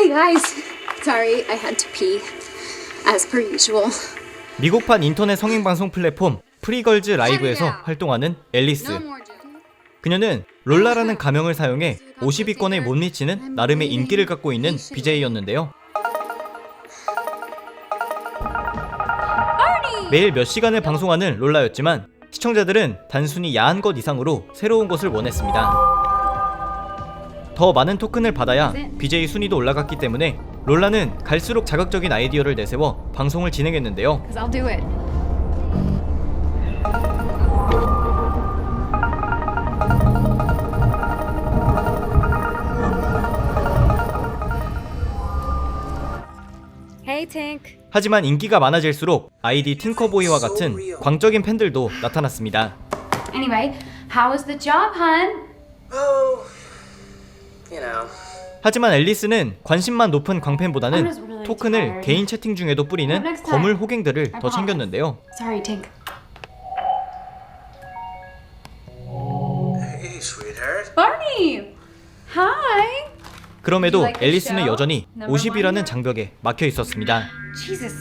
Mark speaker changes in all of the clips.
Speaker 1: Hey guys, sorry I had to pee, as per usual.
Speaker 2: 미국판 인터넷 성인방송 플랫폼 프리걸즈 라이브에서 활동하는 앨리스. 그녀는 롤라라는 가명을 사용해 50위권에 못 미치는 나름의 인기를 갖고 있는 BJ였는데요. 매일 몇 시간을 방송하는 롤라였지만 시청자들은 단순히 야한 것 이상으로 새로운 것을 원했습니다. 더 많은 토큰을 받아야 BJ 순위도 올라갔기 때문에 롤라는 갈수록 자극적인 아이디어를 내세워 방송을 진행했는데요.
Speaker 1: I'll do it. Hey Tink.
Speaker 2: 하지만 인기가 많아질수록 아이디 팅커보이와 같은 광적인 팬들도 나타났습니다.
Speaker 1: Anyway, how was the job hunt?
Speaker 3: Oh, you know.
Speaker 2: 하지만 앨리스는 관심만 높은 광팬보다는 토큰을 개인 채팅 중에도 뿌리는 거물 호갱들을 더 챙겼는데요.
Speaker 1: Sorry, Tink.
Speaker 3: Hey, sweetheart.
Speaker 1: Barney! Hi!
Speaker 2: 그럼에도 앨리스는 여전히 50이라는 장벽에 막혀 있었습니다.
Speaker 1: Jesus.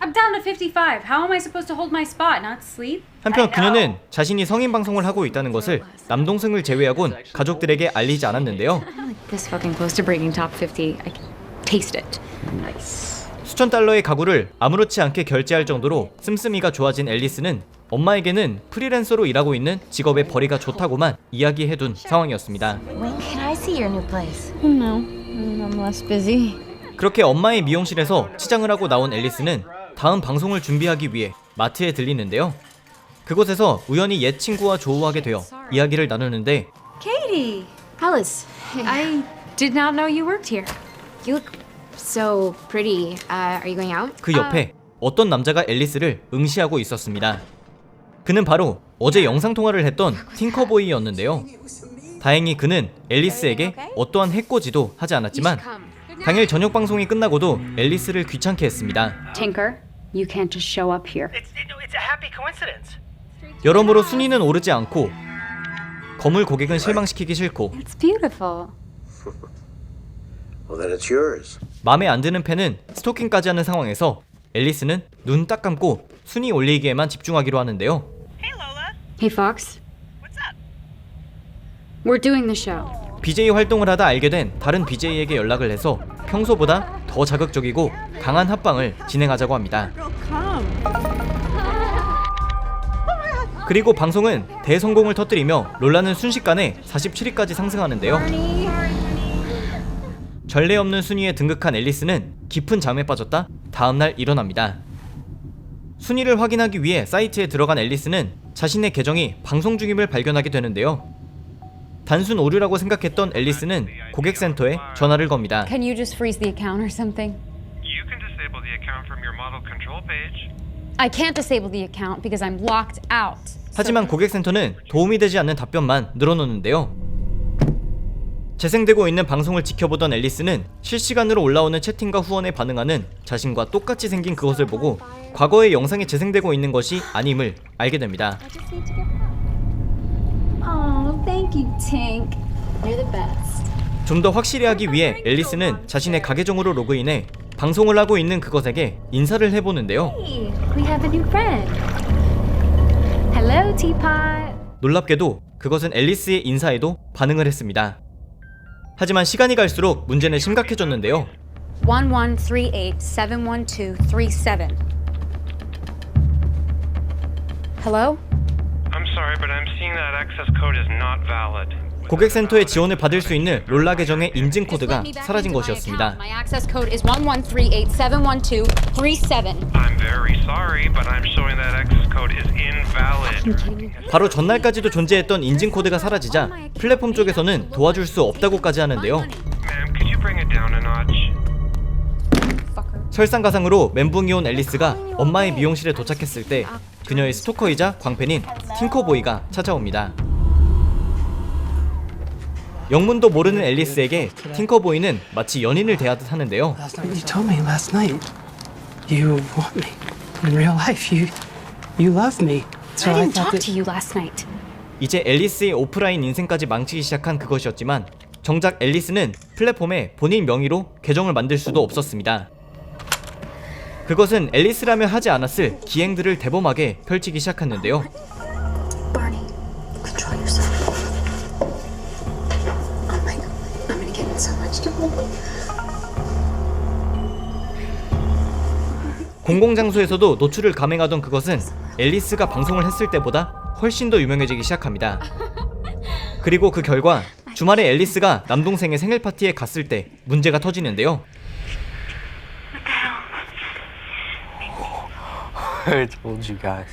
Speaker 1: I'm down to 55. How am I supposed to hold my spot, not sleep?
Speaker 2: 한편 그녀는 자신이 성인 방송을 하고 있다는 것을 남동생을 제외하곤 가족들에게 알리지 않았는데요.
Speaker 1: This fucking close to breaking top 50. I can taste it. Nice.
Speaker 2: 수천 달러의 가구를 아무렇지 않게 결제할 정도로 씀씀이가 좋아진 앨리스는 엄마에게는 프리랜서로 일하고 있는 직업의 벌이가 좋다고만 이야기해둔 상황이었습니다.
Speaker 4: When can I see your new place?
Speaker 1: No, I'm less busy.
Speaker 2: 그렇게 엄마의 미용실에서 치장을 하고 나온 앨리스는 다음 방송을 준비하기 위해 마트에 들리는데요. 그곳에서 우연히 옛 친구와 조우하게 되어 이야기를 나누는데
Speaker 1: Katie! Alice, I did not know you worked here.
Speaker 4: You look so pretty. Are you going out?
Speaker 2: 그 옆에 어떤 남자가 앨리스를 응시하고 있었습니다. 그는 바로 어제 영상통화를 했던 팅커보이였는데요. 다행히 그는 앨리스에게 어떠한 해코지도 하지 않았지만 당일 저녁 방송이 끝나고도 앨리스를 귀찮게 했습니다.
Speaker 1: Tinker, you can't just show up here.
Speaker 3: It's a happy coincidence.
Speaker 2: 여러모로 순위는 오르지 않고 거물 고객은 실망시키기 싫고
Speaker 1: It's beautiful.
Speaker 3: Well, then it's yours.
Speaker 2: 마음에 안 드는 팬은 스토킹까지 하는 상황에서 앨리스는 눈 딱 감고 순위 올리기에만 집중하기로 하는데요.
Speaker 3: Hey, Lola.
Speaker 1: Hey Fox,
Speaker 3: What's up?
Speaker 1: we're doing the show.
Speaker 2: BJ 활동을 하다 알게 된 다른 BJ에게 연락을 해서 평소보다 더 자극적이고 강한 합방을 진행하자고 합니다. 그리고 방송은 대성공을 터뜨리며 롤라는 순식간에 47위까지 상승하는데요. 전례 없는 순위에 등극한 앨리스는 깊은 잠에 빠졌다 다음날 일어납니다. 순위를 확인하기 위해 사이트에 들어간 앨리스는 자신의 계정이 방송 중임을 발견하게 되는데요. 단순 오류라고 생각했던 앨리스는 고객센터에 전화를 겁니다.
Speaker 1: Can you just freeze the account or something?
Speaker 5: You can disable the account from your model control page.
Speaker 1: I can't disable the account because I'm locked out.
Speaker 2: 하지만 고객센터는 도움이 되지 않는 답변만 늘어놓는데요. 재생되고 있는 방송을 지켜보던 앨리스는 실시간으로 올라오는 채팅과 후원에 반응하는 자신과 똑같이 생긴 그것을 보고 과거의 영상이 재생되고 있는 것이 아님을 알게 됩니다.
Speaker 1: Oh, thank you, Tink. You're the best.
Speaker 2: 좀 더 확실히 하기 위해 앨리스는 자신의 가계정으로 로그인해 방송을 하고 있는 그것에게 인사를 해보는데요.
Speaker 1: Hey, we have a new friend. Hello, Teapot.
Speaker 2: 놀랍게도 그것은 앨리스의 인사에도 반응을 했습니다. 하지만 시간이 갈수록 문제는 심각해졌는데요.
Speaker 1: 1138-712-37. Hello?
Speaker 5: I'm sorry, but I'm seeing that access code is not valid.
Speaker 2: 고객센터의 지원을 받을 수 있는 롤라 계정의 인증 코드가 사라진 것이었습니다.
Speaker 1: My access code is 1138-712-37.
Speaker 5: I'm very sorry, but I'm showing that access code is invalid.
Speaker 2: 바로 전날까지도 존재했던 인증 코드가 사라지자 플랫폼 쪽에서는 도와줄 수 없다고까지 하는데요.
Speaker 5: Ma'am, could you bring it down a notch?
Speaker 2: 설상가상으로 멘붕이 온 앨리스가 엄마의 미용실에 도착했을 때 그녀의 스토커이자 광팬인 팅커보이가 찾아옵니다. 영문도 모르는 앨리스에게 팅커보이는 마치 연인을 대하듯 하는데요.
Speaker 6: You told me last night you want me in real life. You love me. So
Speaker 1: I
Speaker 6: I
Speaker 1: didn't
Speaker 6: thought
Speaker 1: talk
Speaker 6: that
Speaker 1: to you last night.
Speaker 2: 이제 앨리스의 오프라인 인생까지 망치기 시작한 그것이었지만 정작 앨리스는 플랫폼에 본인 명의로 계정을 만들 수도 없었습니다. 그것은 앨리스라면 하지 않았을 기행들을 대범하게 펼치기 시작했는데요.
Speaker 4: Barney, control yourself. Oh my god, I'm gonna get in so much trouble.
Speaker 2: 공공장소에서도 노출을 감행하던 그것은 앨리스가 방송을 했을 때보다 훨씬 더 유명해지기 시작합니다. 그리고 그 결과 주말에 앨리스가 남동생의 생일 파티에 갔을 때 문제가 터지는데요.
Speaker 7: I told you guys.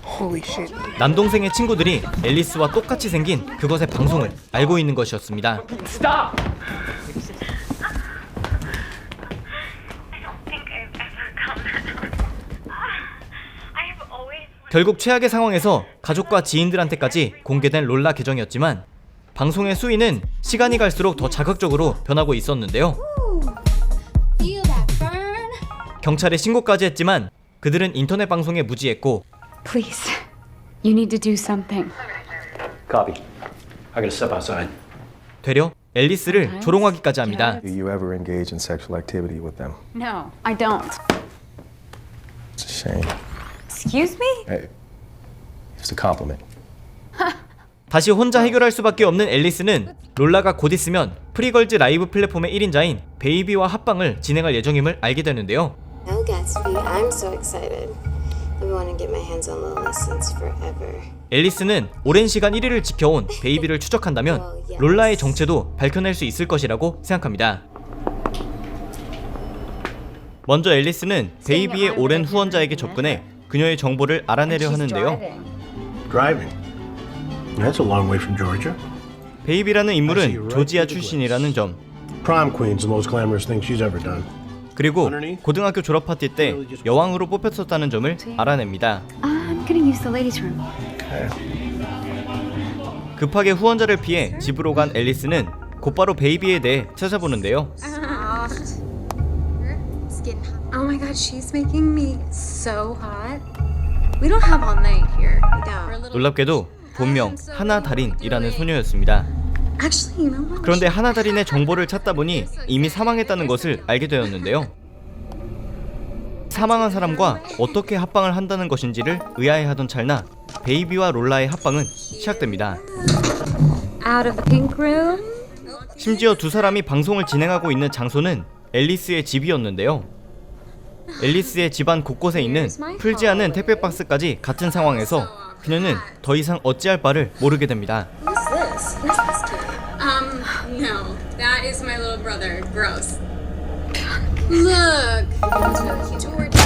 Speaker 6: Holy shit.
Speaker 2: 남동생의 친구들이 앨리스와 똑같이 생긴 그것의 방송을 알고 있는 것이었습니다. 결국 최악의 상황에서 가족과 지인들한테까지 공개된 롤라 계정이었지만 방송의 수위는 시간이 갈수록 더 자극적으로 변하고 있었는데요.
Speaker 4: Feel that burn?
Speaker 2: 경찰에 신고까지 했지만 그들은 인터넷 방송에 무지했고
Speaker 1: Please, you need to do something.
Speaker 8: Copy. I gotta step outside.
Speaker 2: 되려 앨리스를 조롱하기까지 합니다.
Speaker 9: Do you ever engage in sexual activity with them?
Speaker 1: No, I don't.
Speaker 9: It's a shame.
Speaker 1: Excuse me?
Speaker 9: Hey, it's a compliment.
Speaker 2: 다시 혼자 해결할 수밖에 없는 앨리스는 롤라가 곧 있으면 프리걸즈 라이브 플랫폼의 1인자인 베이비와 합방을 진행할 예정임을 알게 되는데요.
Speaker 10: Oh, Gatsby, I'm so excited. I've been wanting to get my hands on Lola since forever.
Speaker 2: 앨리스는 오랜 시간 1위를 지켜온 베이비를 추적한다면 롤라의 정체도 밝혀낼 수 있을 것이라고 생각합니다. 먼저 앨리스는 베이비의 오랜 후원자에게 접근해 그녀의 정보를 알아내려 하는데요.
Speaker 8: Driving. That's a long way from Georgia.
Speaker 2: 베이비라는 인물은 조지아 출신이라는 점,
Speaker 8: Prom queen's the most glamorous thing she's ever done.
Speaker 2: 그리고 고등학교 졸업 파티 때 여왕으로 뽑혔었다는 점을 알아냅니다.
Speaker 1: I'm gonna use the ladies' room.
Speaker 2: 급하게 후원자를 피해 집으로 간 앨리스는 곧바로 베이비에 대해 찾아보는데요.
Speaker 4: Oh my god, she's making me so hot. We don't have all night here. We don't.
Speaker 2: 놀랍게도 본명 하나달인이라는 소녀였습니다.
Speaker 4: Actually, you know what?
Speaker 2: 그런데 하나달인의 정보를 찾다 보니 이미 사망했다는 것을 알게 되었는데요. 사망한 사람과 어떻게 합방을 한다는 것인지를 의아해하던 찰나 베이비와 롤라의 합방은 시작됩니다.
Speaker 1: Out of the pink room?
Speaker 2: 심지어 두 사람이 방송을 진행하고 있는 장소는 앨리스의 집이었는데요. 앨리스의 집안 곳곳에 있는 풀지 않은 택배 박스까지 같은 상황에서 그녀는 더 이상 어찌할 바를 모르게 됩니다.
Speaker 4: Who's this? Who's this kid? No. That is my little brother. Gross. Look. George.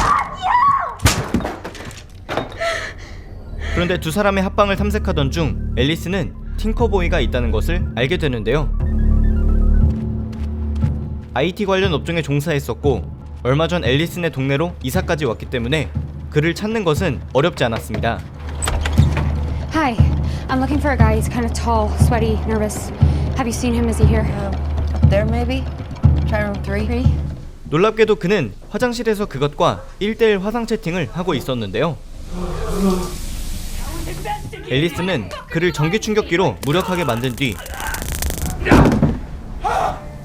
Speaker 2: 그런데 두 사람의 합방을 탐색하던 중 앨리스는 팅커보이가 있다는 것을 알게 되는데요. IT 관련 업종에 종사했었고 얼마 전 앨리스네 동네로 이사까지 왔기 때문에 그를 찾는 것은 어렵지 않았습니다.
Speaker 1: Hi, I'm looking for a guy. He's kind of tall, sweaty, nervous. Have you seen him? Is he here?
Speaker 11: Up there maybe? Try room 3?
Speaker 2: 놀랍게도 그는 화장실에서 그것과 1대1 화상 채팅을 하고 있었는데요. 앨리스는 그를 전기 충격기로 무력하게 만든 뒤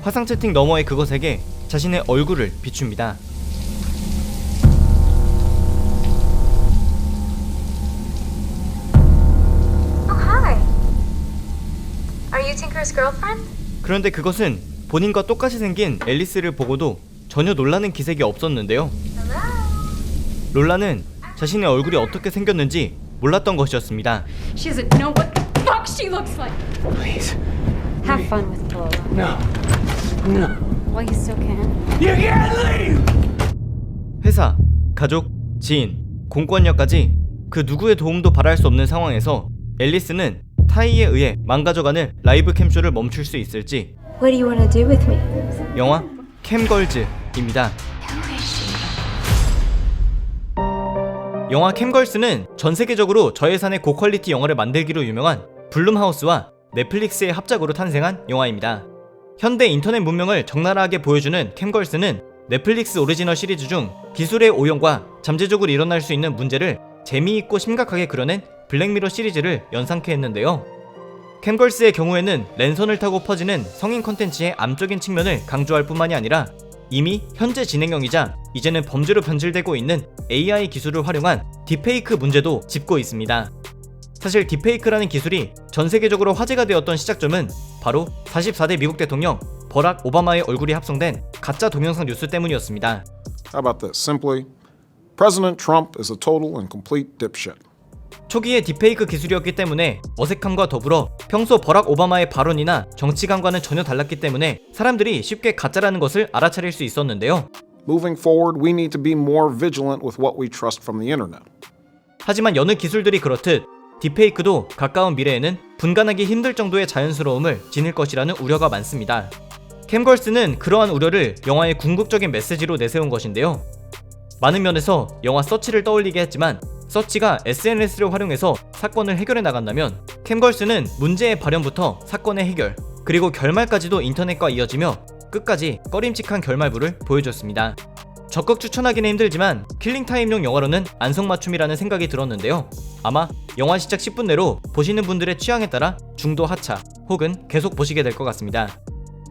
Speaker 2: 화상 채팅 너머의 그것에게 자신의 얼굴을 비춥니다.
Speaker 4: Hi. Are you Tinker's girlfriend?
Speaker 2: 그런데 그것은 본인과 똑같이 생긴 앨리스를 보고도 전혀 놀라는 기색이 없었는데요. 롤라는 자신의 얼굴이 어떻게 생겼는지 몰랐던 것이었습니다.
Speaker 1: She doesn't know what the fuck she looks like.
Speaker 6: Please.
Speaker 1: Have fun with Lola.
Speaker 6: No. No.
Speaker 1: Well, you still can.
Speaker 6: You can't leave!
Speaker 2: 회사, 가족, 지인, 공권력까지 그 누구의 도움도 바랄 수 없는 상황에서 앨리스는 타이에 의해 망가져가는 라이브 캠쇼를 멈출 수 있을지
Speaker 10: What do you want to do with me?
Speaker 2: 영화 캠걸즈입니다. 영화 캠걸스는 전 세계적으로 저예산의 고퀄리티 영화를 만들기로 유명한 블룸하우스와 넷플릭스의 합작으로 탄생한 영화입니다. 현대 인터넷 문명을 적나라하게 보여주는 캠걸스는 넷플릭스 오리지널 시리즈 중 기술의 오용과 잠재적으로 일어날 수 있는 문제를 재미있고 심각하게 그려낸 블랙미러 시리즈를 연상케 했는데요. 캠걸스의 경우에는 랜선을 타고 퍼지는 성인 컨텐츠의 암적인 측면을 강조할 뿐만이 아니라 이미 현재 진행형이자 이제는 범죄로 변질되고 있는 AI 기술을 활용한 딥페이크 문제도 짚고 있습니다. 사실 딥페이크라는 기술이 전 세계적으로 화제가 되었던 시작점은 바로 44대 미국 대통령 버락 오바마의 얼굴이 합성된 가짜 동영상 뉴스 때문이었습니다.
Speaker 12: How about this? Simply, President Trump is a total and complete dipshit.
Speaker 2: 초기에 딥페이크 기술이었기 때문에 어색함과 더불어 평소 버락 오바마의 발언이나 정치관과는 전혀 달랐기 때문에 사람들이 쉽게 가짜라는 것을 알아차릴 수 있었는데요.
Speaker 12: Moving forward, we need to be more vigilant with what we trust from the internet.
Speaker 2: 하지만 여느 기술들이 그렇듯 딥페이크도 가까운 미래에는 분간하기 힘들 정도의 자연스러움을 지닐 것이라는 우려가 많습니다. 캠걸스는 그러한 우려를 영화의 궁극적인 메시지로 내세운 것인데요. 많은 면에서 영화 서치를 떠올리게 했지만 서치가 SNS를 활용해서 사건을 해결해 나간다면 캠걸스는 문제의 발현부터 사건의 해결 그리고 결말까지도 인터넷과 이어지며 끝까지 꺼림칙한 결말부를 보여줬습니다. 적극 추천하기는 힘들지만 킬링타임용 영화로는 안성맞춤이라는 생각이 들었는데요. 아마 영화 시작 10분 내로 보시는 분들의 취향에 따라 중도 하차 혹은 계속 보시게 될 것 같습니다.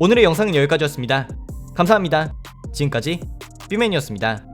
Speaker 2: 오늘의 영상은 여기까지였습니다. 감사합니다. 지금까지 뷰맨이었습니다.